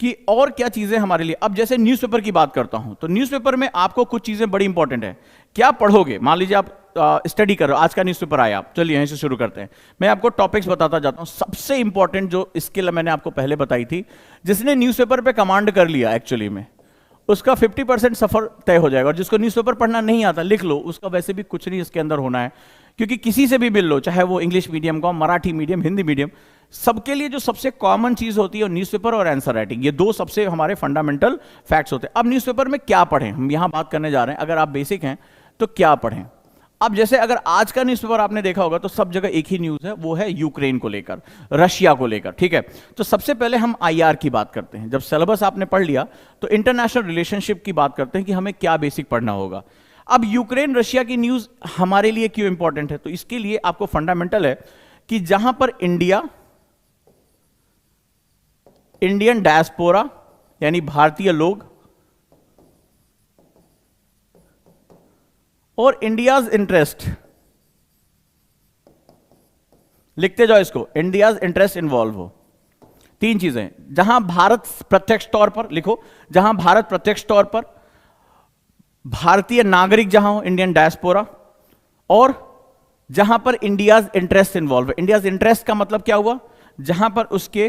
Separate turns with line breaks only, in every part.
कि और क्या चीजें हमारे लिए। अब जैसे न्यूज़पेपर की बात करता हूं, तो न्यूज़पेपर में आपको कुछ चीजें बड़ी इंपॉर्टेंट है। क्या पढ़ोगे, मान लीजिए आप स्टडी कर रहे हो, आज का न्यूज़पेपर आया, आप चलिए यहीं से शुरू करते हैं। मैं आपको टॉपिक्स बताता जाता हूं। सबसे इंपॉर्टेंट जो स्किल मैंने आपको पहले बताई थी, जिसने न्यूज़पेपर पे कमांड कर लिया एक्चुअली में, उसका 50% सफर तय हो जाएगा। और जिसको न्यूज़पेपर पढ़ना नहीं आता, लिख लो, उसका वैसे भी कुछ नहीं इसके अंदर होना है। क्योंकि किसी से भी मिल लो, चाहे वो इंग्लिश मीडियम का, मराठी मीडियम, हिंदी मीडियम, सबके लिए जो सबसे कॉमन चीज होती है न्यूज़पेपर और आंसर राइटिंग। ये दो सबसे हमारे फंडामेंटल फैक्ट्स होते हैं। अब न्यूज़पेपर में क्या पढ़ें, हम यहां बात करने जा रहे हैं। अगर आप बेसिक हैं तो क्या पढ़ें। अब जैसे अगर आज का न्यूज़पेपर आपने देखा होगा तो सब जगह एक ही न्यूज़ है, वो है यूक्रेन को लेकर, रशिया को लेकर, ठीक है। तो सबसे पहले हम आईआर की बात करते हैं। जब सिलेबस आपने पढ़ लिया तो इंटरनेशनल रिलेशनशिप की बात करते हैं कि हमें क्या बेसिक पढ़ना होगा। अब यूक्रेन रशिया की न्यूज़ हमारे लिए क्यों इंपॉर्टेंट है, तो इसके लिए आपको फंडामेंटल है कि जहां पर इंडियन डायस्पोरा यानी भारतीय लोग और इंडियाज इंटरेस्ट, लिखते जाओ इसको, इंडियाज इंटरेस्ट इन्वॉल्व हो। तीन चीजें, जहां भारत प्रत्यक्ष तौर पर, लिखो, जहां भारत प्रत्यक्ष तौर पर, भारतीय नागरिक जहां हो, इंडियन डायस्पोरा, और जहां पर इंडियाज इंटरेस्ट इन्वॉल्व है। इंडियाज इंटरेस्ट का मतलब क्या हुआ, जहां पर उसके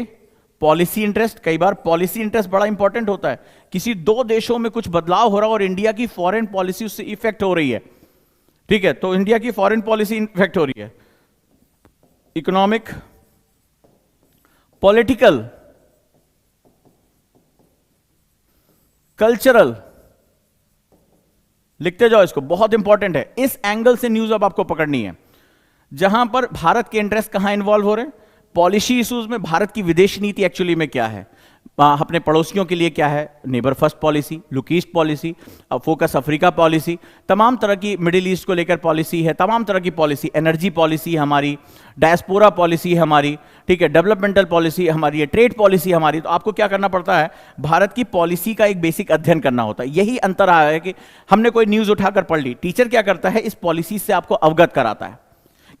पॉलिसी इंटरेस्ट, कई बार पॉलिसी इंटरेस्ट बड़ा इंपॉर्टेंट होता है। किसी दो देशों में कुछ बदलाव हो रहा है और इंडिया की फॉरेन पॉलिसी उससे इफेक्ट हो रही है, ठीक है, तो इंडिया की फॉरेन पॉलिसी इफेक्ट हो रही है। इकोनॉमिक, पॉलिटिकल, कल्चरल, लिखते जाओ इसको, बहुत इंपॉर्टेंट है। इस एंगल से न्यूज अब आपको पकड़नी है। जहां पर भारत के इंटरेस्ट कहां इन्वॉल्व हो रहे हैं, पॉलिसी इश्यूज में भारत की विदेश नीति एक्चुअली में क्या है, अपने पड़ोसियों के लिए क्या है, neighbour first policy, look east policy, focus Africa policy, तमाम तरह की मिडिल ईस्ट को लेकर पॉलिसी है, तमाम तरह की पॉलिसी, एनर्जी पॉलिसी हमारी, डायस्पोरा पॉलिसी हमारी, ठीक है, डेवलपमेंटल पॉलिसी हमारी है, ट्रेड पॉलिसी हमारी। तो आपको क्या करना पड़ता है, भारत की पॉलिसी का एक बेसिक अध्ययन करना होता है। यही अंतर आया है कि हमने कोई न्यूज उठाकर पढ़ ली, टीचर क्या करता है, इस पॉलिसी से आपको अवगत कराता है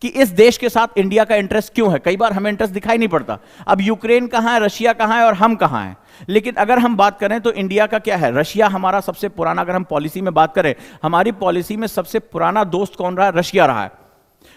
कि इस देश के साथ इंडिया का इंटरेस्ट क्यों है। कई बार हमें इंटरेस्ट दिखाई नहीं पड़ता, अब यूक्रेन कहां है, रशिया कहां है और हम कहां हैं। लेकिन अगर हम बात करें तो इंडिया का क्या है, रशिया हमारा सबसे पुराना, अगर हम पॉलिसी में बात करें, हमारी पॉलिसी में सबसे पुराना दोस्त कौन रहा है, रशिया रहा है।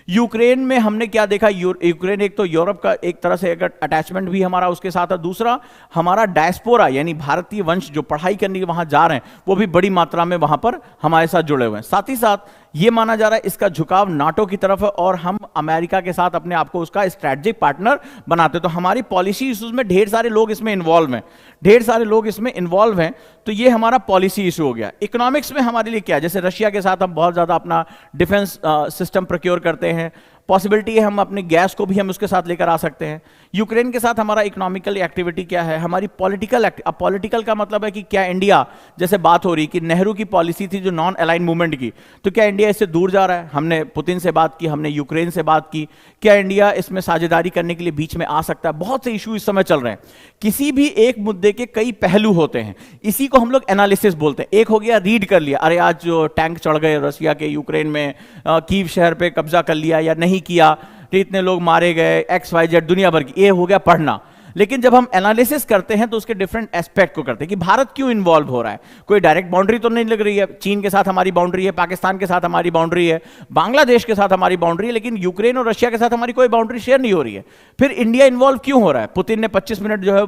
यूक्रेन में हमने क्या देखा, यूक्रेन एक तो यूरोप का एक तरह से अगर अटैचमेंट भी हमारा उसके साथ है, दूसरा हमारा डायस्पोरा यानी भारतीय वंश जो पढ़ाई करने के वहां जा रहे हैं वो भी बड़ी मात्रा में वहां पर हमारे साथ जुड़े हुए हैं। साथ ही साथ ये माना जा रहा है इसका झुकाव नाटो की तरफ है और हम अमेरिका के साथ अपने आप को उसका स्ट्रेटेजिक पार्टनर बनाते। तो हमारी पॉलिसी इश्यूज में ढेर सारे लोग इसमें इन्वॉल्व हैं, ढेर सारे लोग इसमें इन्वॉल्व हैं। तो ये हमारा पॉलिसी इशू हो गया। इकोनॉमिक्स में हमारे लिए क्या है, जैसे रशिया के साथ हम बहुत ज्यादा अपना डिफेंस सिस्टम प्रोक्योर करते हैं, पॉसिबिलिटी है हम अपनी गैस को भी हम उसके साथ लेकर आ सकते हैं। यूक्रेन के साथ हमारा इकोनॉमिकल एक्टिविटी क्या है, हमारी पॉलिटिकल अब पॉलिटिकल का मतलब है कि क्या इंडिया, जैसे बात हो रही कि नेहरू की पॉलिसी थी जो नॉन अलाइन मूवमेंट की, तो क्या इंडिया इससे दूर जा रहा है। हमने पुतिन से बात की, हमने यूक्रेन से बात की, क्या इंडिया इसमें साझेदारी करने के लिए बीच में आ सकता है। बहुत से इशू इस समय चल रहे हैं। किसी भी एक मुद्दे के कई पहलू होते हैं, इसी को हम लोग एनालिसिस बोलते हैं। एक हो गया रीड कर लिया, अरे आज जो टैंक चढ़ गए रशिया के यूक्रेन में, कीव शहर पे कब्जा कर लिया या नहीं किया, तो इतने लोग मारे गए, XYZ दुनिया भर की, ये हो गया पढ़ना। लेकिन जब हम एनालिसिस करते हैं तो उसके डिफरेंट एस्पेक्ट को करते हैं कि भारत क्यों इन्वॉल्व हो रहा है। कोई डायरेक्ट बाउंड्री तो नहीं लग रही है, चीन के साथ हमारी बाउंड्री है, पाकिस्तान के साथ हमारी बाउंड्री है, बांग्लादेश के साथ हमारी बाउंड्री है, लेकिन यूक्रेन और रशिया के साथ हमारी कोई बाउंड्री शेयर नहीं हो रही है। फिर इंडिया इन्वॉल्व क्यों हो रहा है। पुतिन ने 25 मिनट जो है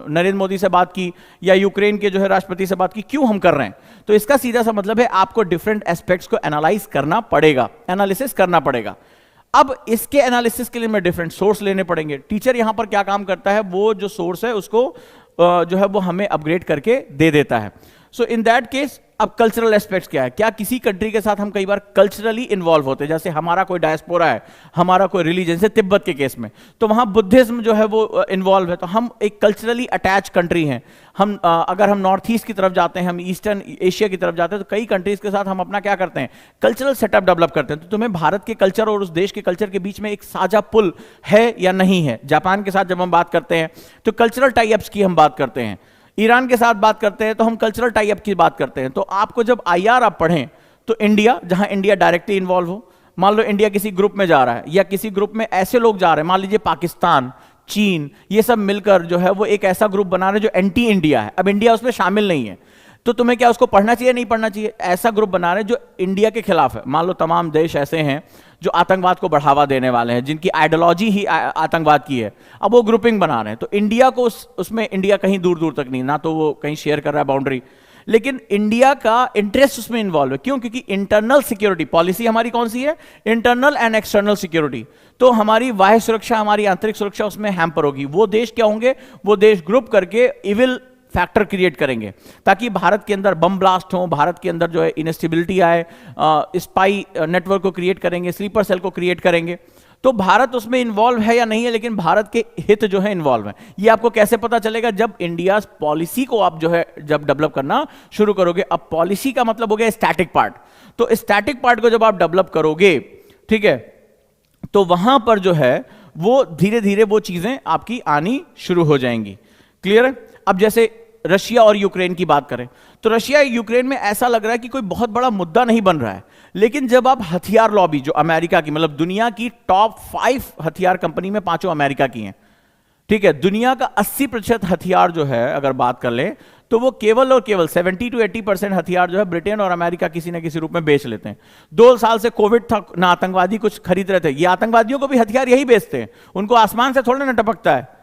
नरेंद्र मोदी से बात की या यूक्रेन के जो है राष्ट्रपति से बात की, क्यों हम कर रहे हैं। तो इसका सीधा सा मतलब है आपको डिफरेंट एस्पेक्ट्स को एनालाइज करना पड़ेगा, एनालिसिस करना पड़ेगा। अब इसके एनालिसिस के लिए मैं डिफरेंट सोर्स लेने पड़ेंगे। टीचर यहां पर क्या काम करता है, वो जो सोर्स है उसको जो है वो हमें अपग्रेड करके दे देता है। सो इन दैट केस अब कल्चरल एस्पेक्ट्स क्या है, क्या किसी कंट्री के साथ हम कई बार कल्चरली इन्वॉल्व होते हैं। जैसे हमारा कोई डायस्पोरा है, हमारा कोई रिलीजन, से तिब्बत के केस में तो वहां बुद्धिज्म जो है वो इन्वॉल्व है, तो हम एक कल्चरली अटैच कंट्री हैं। हम अगर हम नॉर्थ ईस्ट की तरफ जाते हैं, हम ईस्टर्न एशिया की तरफ जाते हैं, तो कई कंट्रीज के साथ हम अपना क्या करते हैं, कल्चरल सेटअप डेवलप करते हैं। तो तुम्हें भारत के कल्चर और उस देश के कल्चर के बीच में एक साझा पुल है या नहीं है। जापान के साथ जब हम बात करते हैं तो कल्चरल टाई अप्स की हम बात करते हैं, ईरान के साथ बात करते हैं तो हम कल्चरल टाई अप की बात करते हैं। तो आपको जब आईआर आप पढ़ें तो इंडिया, जहां इंडिया डायरेक्टली इन्वॉल्व हो, मान लो इंडिया किसी ग्रुप में जा रहा है या किसी ग्रुप में ऐसे लोग जा रहे हैं, मान लीजिए पाकिस्तान, चीन, ये सब मिलकर जो है वो एक ऐसा ग्रुप बना रहे हैं जो एंटी इंडिया है। अब इंडिया उसमें शामिल नहीं है, तो तुम्हें क्या उसको पढ़ना चाहिए नहीं पढ़ना चाहिए? ऐसा ग्रुप बना रहे हैं जो इंडिया के खिलाफ है। मान लो तमाम देश ऐसे हैं जो आतंकवाद को बढ़ावा देने वाले हैं, जिनकी आइडियोलॉजी ही आतंकवाद की है, अब वो ग्रुपिंग बना रहे हैं। तो इंडिया को उसमें इंडिया कहीं दूर दूर तक नहीं, ना तो वो कहीं शेयर कर रहा है बाउंड्री, लेकिन इंडिया का इंटरेस्ट उसमें इन्वॉल्व है। क्यों? क्योंकि इंटरनल सिक्योरिटी पॉलिसी हमारी कौन सी है? Internal and external security. तो हमारी बाह्य सुरक्षा, हमारी आंतरिक सुरक्षा उसमें हैम्पर होगी। वो देश क्या होंगे? वो देश ग्रुप करके इविल फैक्टर क्रिएट करेंगे ताकि भारत के अंदर बम ब्लास्ट हो, भारत के अंदर जो है इनस्टेबिलिटी आए, स्पाई नेटवर्क को क्रिएट करेंगे, स्लीपर सेल को क्रिएट करेंगे। तो भारत उसमें इन्वॉल्व है या नहीं है, लेकिन भारत के हित जो है इन्वॉल्व है। ये आपको कैसे पता चलेगा? जब इंडिया पॉलिसी को आप जो है जब डेवलप करना शुरू करोगे। अब पॉलिसी का मतलब हो गया स्टैटिक पार्ट, तो स्टैटिक पार्ट को जब आप डेवलप करोगे, ठीक है, तो वहां पर जो है वो धीरे धीरे वो चीजें आपकी आनी शुरू हो जाएंगी। क्लियर है? अब जैसे रशिया और यूक्रेन की बात करें तो रशिया यूक्रेन में ऐसा लग रहा है कि कोई बहुत बड़ा मुद्दा नहीं बन रहा है, लेकिन जब आप हथियार लॉबी जो अमेरिका की, मतलब दुनिया की टॉप 5 हथियार कंपनी में 5 अमेरिका की हैं, ठीक है, दुनिया का 80% हथियार जो है अगर बात कर लें तो वो केवल और केवल 70 to 80% हथियार जो है ब्रिटेन और अमेरिका किसी न किसी रूप में बेच लेते हैं। 2 साल से कोविड था ना, आतंकवादी कुछ खरीद रहे थे, ये आतंकवादियों को भी हथियार यही बेचते हैं, उनको आसमान से थोड़ा ना टपकता है।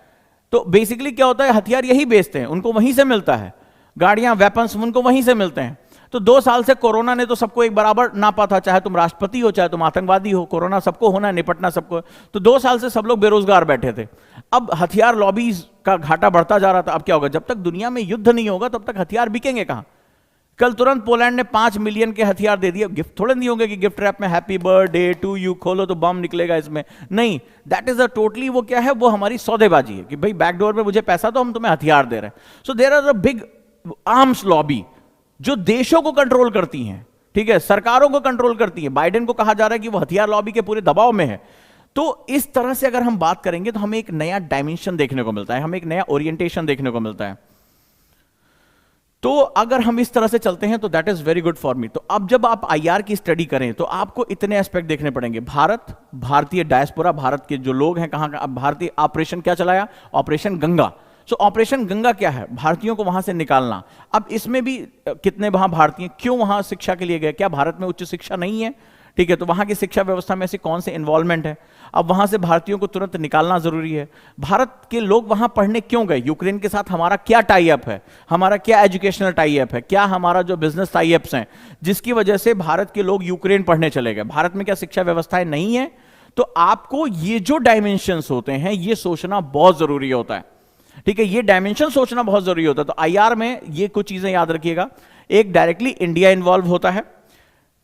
तो बेसिकली क्या होता है, हथियार यही बेचते हैं, उनको वहीं से मिलता है, गाड़ियां, वेपन्स उनको वहीं से मिलते हैं। तो 2 साल से कोरोना ने तो सबको एक बराबर नापा था, चाहे तुम राष्ट्रपति हो चाहे तुम आतंकवादी हो, कोरोना सबको होना है, निपटना सबको। तो 2 साल से सब लोग बेरोजगार बैठे थे। अब हथियार लॉबीज का घाटा बढ़ता जा रहा था। अब क्या होगा? जब तक दुनिया में युद्ध नहीं होगा तब तक हथियार बिकेंगे कहां? कल तुरंत पोलैंड ने 5 मिलियन के हथियार दे दिए। गिफ्ट थोड़े नहीं होंगे कि गिफ्ट रैप में हैप्पी बर्थडे टू यू खोलो तो बम निकलेगा इसमें, नहीं। दैट इज अ टोटली, वो क्या है, वो हमारी सौदेबाजी है कि भाई बैकडोर में मुझे पैसा दो, हम तुम्हें हथियार दे रहे हैं। So there are a big arms lobby जो देशों को कंट्रोल करती हैं, ठीक है, सरकारों को कंट्रोल करती है। बाइडेन को कहा जा रहा है कि वो हथियार लॉबी के पूरे दबाव में है। तो इस तरह से अगर हम बात करेंगे तो हमें एक नया डायमेंशन देखने को मिलता है, हमें एक नया ओरिएंटेशन देखने को मिलता है। तो अगर हम इस तरह से चलते हैं तो that is very good for me. तो अब जब आप आईआर की स्टडी करें तो आपको इतने एस्पेक्ट देखने पड़ेंगे। भारत, भारतीय डायस्पोरा, भारत के जो लोग हैं कहां का, भारतीय ऑपरेशन क्या चलाया? ऑपरेशन गंगा। सो ऑपरेशन गंगा क्या है? भारतीयों को वहां से निकालना। अब इसमें भी कितने वहां भारतीय क्यों वहां शिक्षा के लिए गए? क्या भारत में उच्च शिक्षा नहीं है? ठीक है, तो वहां की शिक्षा व्यवस्था में ऐसी कौन से इन्वॉल्वमेंट है? अब वहां से भारतीयों को तुरंत निकालना जरूरी है। भारत के लोग वहां पढ़ने क्यों गए? यूक्रेन के साथ हमारा क्या टाई अप है? हमारा क्या एजुकेशनल टाई अप है? क्या हमारा जो बिजनेस टाई अप्स हैं जिसकी वजह से भारत के लोग यूक्रेन पढ़ने चले गए? भारत में क्या शिक्षा व्यवस्थाएं नहीं है? तो आपको ये जो डायमेंशंस होते हैं ये सोचना बहुत जरूरी होता है, ठीक है, ये डायमेंशन सोचना बहुत जरूरी होता है। तो आईआर में ये कुछ चीजें याद रखिएगा। एक, डायरेक्टली इंडिया इन्वॉल्व होता है,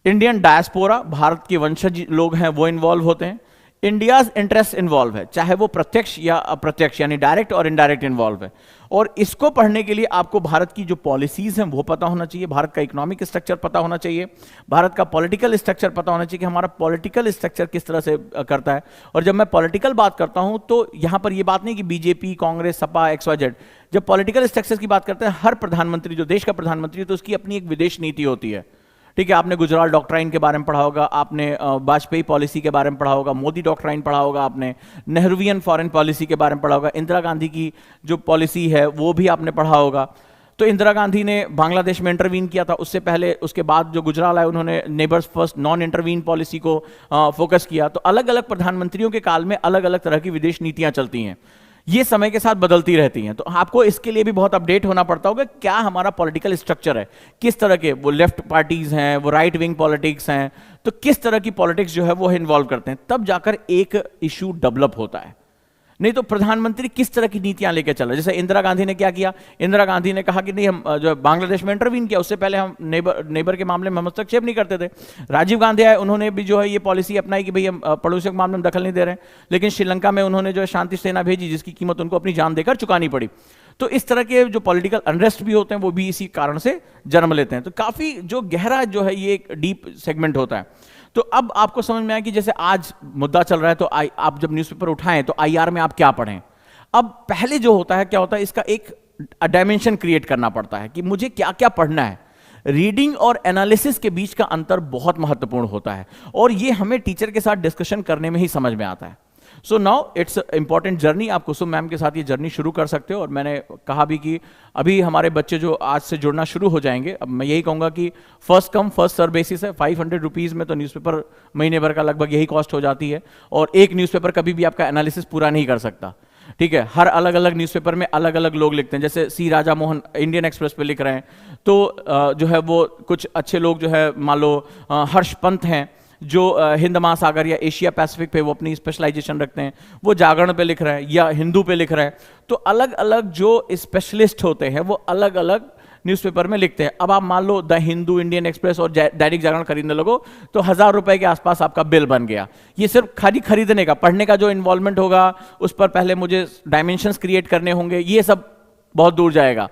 इंडियन डायस्पोरा, भारत के वंशज लोग हैं वो इन्वॉल्व होते हैं, इंडियाज इंटरेस्ट इन्वॉल्व है, चाहे वो प्रत्यक्ष या अप्रत्यक्ष यानी डायरेक्ट और इनडायरेक्ट इन्वॉल्व है। और इसको पढ़ने के लिए आपको भारत की जो पॉलिसीज हैं वो पता होना चाहिए, भारत का इकोनॉमिक स्ट्रक्चर पता होना चाहिए, भारत का पॉलिटिकल स्ट्रक्चर पता होना चाहिए कि हमारा पॉलिटिकल स्ट्रक्चर किस तरह से करता है। और जब मैं पॉलिटिकल बात करता हूं तो यहां पर यह बात नहीं कि बीजेपी, कांग्रेस, सपा, XYZ। जब पॉलिटिकल स्ट्रक्चर की बात करते हैं, हर प्रधानमंत्री, जो देश का प्रधानमंत्री है, तो उसकी अपनी एक विदेश नीति होती है, ठीक है। आपने गुजराल डॉक्ट्राइन के बारे में पढ़ा होगा, आपने वाजपेयी पॉलिसी के बारे में पढ़ा होगा, मोदी डॉक्ट्राइन पढ़ा होगा, आपने नेहरूवियन फॉरेन पॉलिसी के बारे में पढ़ा होगा, इंदिरा गांधी की जो पॉलिसी है वो भी आपने पढ़ा होगा। तो इंदिरा गांधी ने बांग्लादेश में इंटरवीन किया था, उससे पहले, उसके बाद जो गुजराल आए उन्होंने neighbours first non intervene policy को फोकस किया। तो अलग अलग प्रधानमंत्रियों के काल में अलग अलग तरह की विदेश नीतियां चलती हैं, ये समय के साथ बदलती रहती हैं। तो आपको इसके लिए भी बहुत अपडेट होना पड़ता होगा, क्या हमारा पॉलिटिकल स्ट्रक्चर है, किस तरह के वो लेफ्ट पार्टीज हैं, वो राइट विंग पॉलिटिक्स हैं, तो किस तरह की पॉलिटिक्स जो है वो इन्वॉल्व करते हैं, तब जाकर एक इशू डेवलप होता है। नहीं तो प्रधानमंत्री किस तरह की नीतियां लेकर चल रहे। जैसे इंदिरा गांधी ने क्या किया, इंदिरा गांधी ने कहा कि नहीं, हम जो बांग्लादेश में इंटरवीन किया, उससे पहले हम नेबर के मामले में हम हस्तक्षेप नहीं करते थे। राजीव गांधी आए, उन्होंने भी जो है ये पॉलिसी अपनाई कि भाई हम पड़ोसियों के मामले में दखल नहीं दे रहे हैं। लेकिन श्रीलंका में उन्होंने जो है शांति सेना भेजी, जिसकी कीमत उनको अपनी जान देकर चुकानी पड़ी। तो इस तरह के जो पॉलिटिकल अनरेस्ट भी होते हैं वो भी इसी कारण से जन्म लेते हैं। तो काफी जो गहरा जो है ये एक डीप सेगमेंट होता है। तो अब आपको समझ में आया कि जैसे आज मुद्दा चल रहा है, तो आप जब न्यूज़पेपर उठाएं तो आईआर में आप क्या पढ़ें। अब पहले जो होता है क्या होता है, इसका एक डायमेंशन क्रिएट करना पड़ता है कि मुझे क्या क्या पढ़ना है। रीडिंग और एनालिसिस के बीच का अंतर बहुत महत्वपूर्ण होता है, और ये हमें टीचर के साथ डिस्कशन करने में ही समझ में आता है। So now it's important journey. आप कुसुम मैम के साथ ये जर्नी शुरू कर सकते हो, और मैंने कहा भी कि अभी हमारे बच्चे जो आज से जुड़ना शुरू हो जाएंगे, अब मैं यही कहूँगा कि first come first serve basis है। 500 रुपीज़ में तो न्यूज़पेपर महीने भर का लगभग यही कॉस्ट हो जाती है, और एक न्यूज़पेपर कभी भी आपका एनालिसिस पूरा नहीं कर सकता, ठीक है। हर अलग अलग न्यूज़पेपर में अलग अलग लोग लिखते हैं, जैसे सी राजा मोहन इंडियन एक्सप्रेस पे लिख रहे हैं, तो जो है वो कुछ अच्छे लोग जो है, मान लो हर्ष पंत हैं जो हिंद महासागर या एशिया पैसिफिक पे वो अपनी स्पेशलाइजेशन रखते हैं, वो जागरण पे लिख रहे हैं या हिंदू पे लिख रहे हैं। तो अलग अलग जो स्पेशलिस्ट होते हैं वो अलग अलग न्यूज़पेपर में लिखते हैं। अब आप मान लो द हिंदू, इंडियन एक्सप्रेस और दैनिक जागरण खरीदने लगो तो 1000 रुपए के आसपास आपका बिल बन गया। ये सिर्फ खाली खरीदने का, पढ़ने का जो इन्वॉल्वमेंट होगा उस पर पहले मुझे डायमेंशंस क्रिएट करने होंगे, ये सब बहुत दूर जाएगा।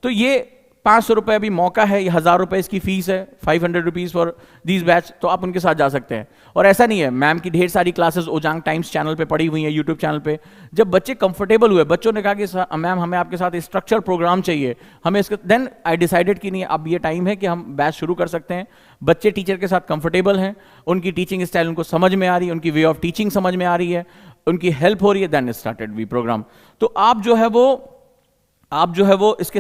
तो ये 500 रुपए अभी मौका है, ये 1000 रुपए इसकी फीस है, 500 रुपीज फॉर दिस बैच। तो आप उनके साथ जा सकते हैं। और ऐसा नहीं है, मैम की ढेर सारी क्लासेस ओजांग टाइम्स चैनल पे पड़ी हुई हैं, यूट्यूब चैनल पे। जब बच्चे कंफर्टेबल हुए, बच्चों ने कहा कि मैम हमें आपके साथ स्ट्रक्चर प्रोग्राम चाहिए, हमें इसका, देन आई डिसाइडेड कि नहीं, अब ये टाइम है कि हम बैच शुरू कर सकते हैं। बच्चे टीचर के साथ कंफर्टेबल हैं, उनकी टीचिंग स्टाइल उनको समझ में आ रही है, उनकी वे ऑफ टीचिंग समझ में आ रही है, उनकी हेल्प हो रही है, देन स्टार्टेड वी प्रोग्राम। तो आप जो है वो इसके